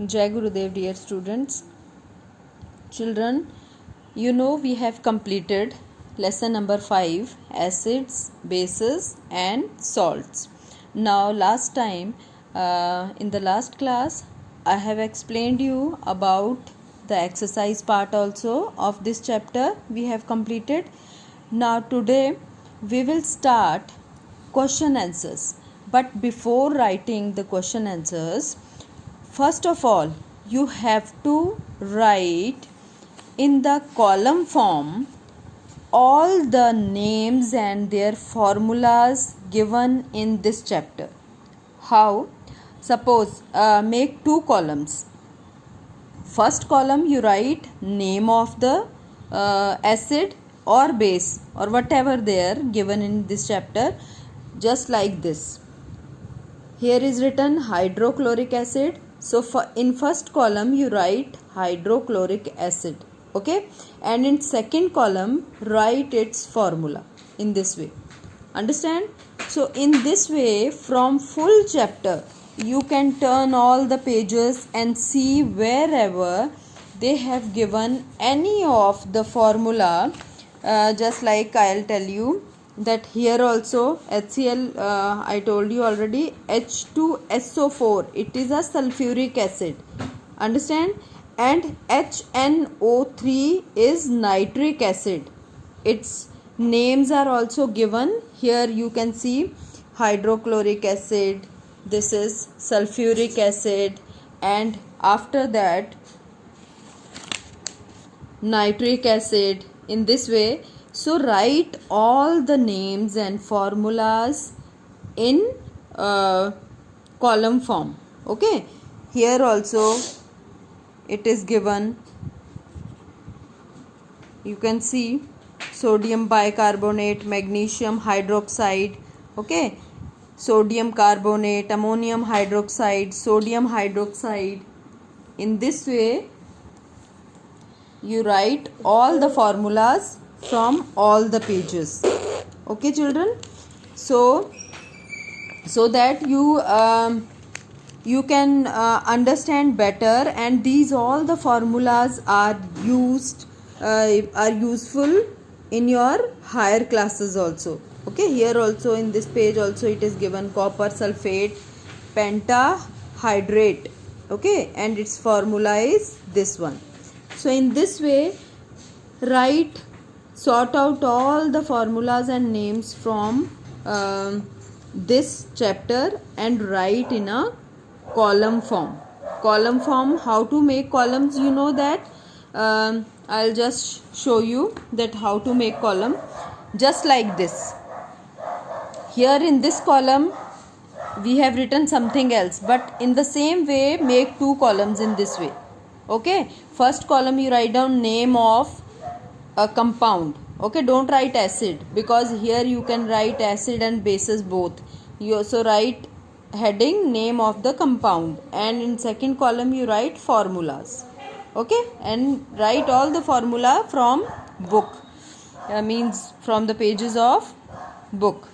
Jai Gurudev, dear students. Children, you know we have completed lesson number 5, acids, bases and salts. Now last time in the last class I have explained you about the exercise part also of this chapter we have completed. Now today we will start question answers. But before writing the question answers, first of all, you have to write in the column form all the names and their formulas given in this chapter. How? Suppose make two columns. First column you write name of the acid or base or whatever they are given in this chapter, just like this. Here is written hydrochloric acid. So in first column you write hydrochloric acid, okay, and in second column write its formula in this way. Understand? So in this way, from full chapter you can turn all the pages and see wherever they have given any of the formula, just like I'll tell you that here also HCl, I told you already, H2SO4, it is a sulfuric acid. Understand? And HNO3 is nitric acid. Its names are also given. Here you can see hydrochloric acid, this is sulfuric acid, and after that nitric acid, in this way. So write all the names and formulas in column form, okay. Here also it is given, you can see sodium bicarbonate, magnesium hydroxide, okay, sodium carbonate, ammonium hydroxide, sodium hydroxide. In this way you write all the formulas from all the pages, okay children. So that you can understand better, and these all the formulas are useful in your higher classes also, okay. Here also in this page also it is given copper sulfate pentahydrate, okay, and its formula is this one. So in this way sort out all the formulas and names from this chapter and write in a column form. Column form, how to make columns, you know that. I'll just show you that how to make column, just like this. Here in this column we have written something else, but in the same way make two columns in this way, okay. First column you write down name of a compound, okay. Don't write acid, because here you can write acid and bases both. You also write heading name of the compound, and in second column you write formulas, okay, and write all the formula from book, means from the pages of book.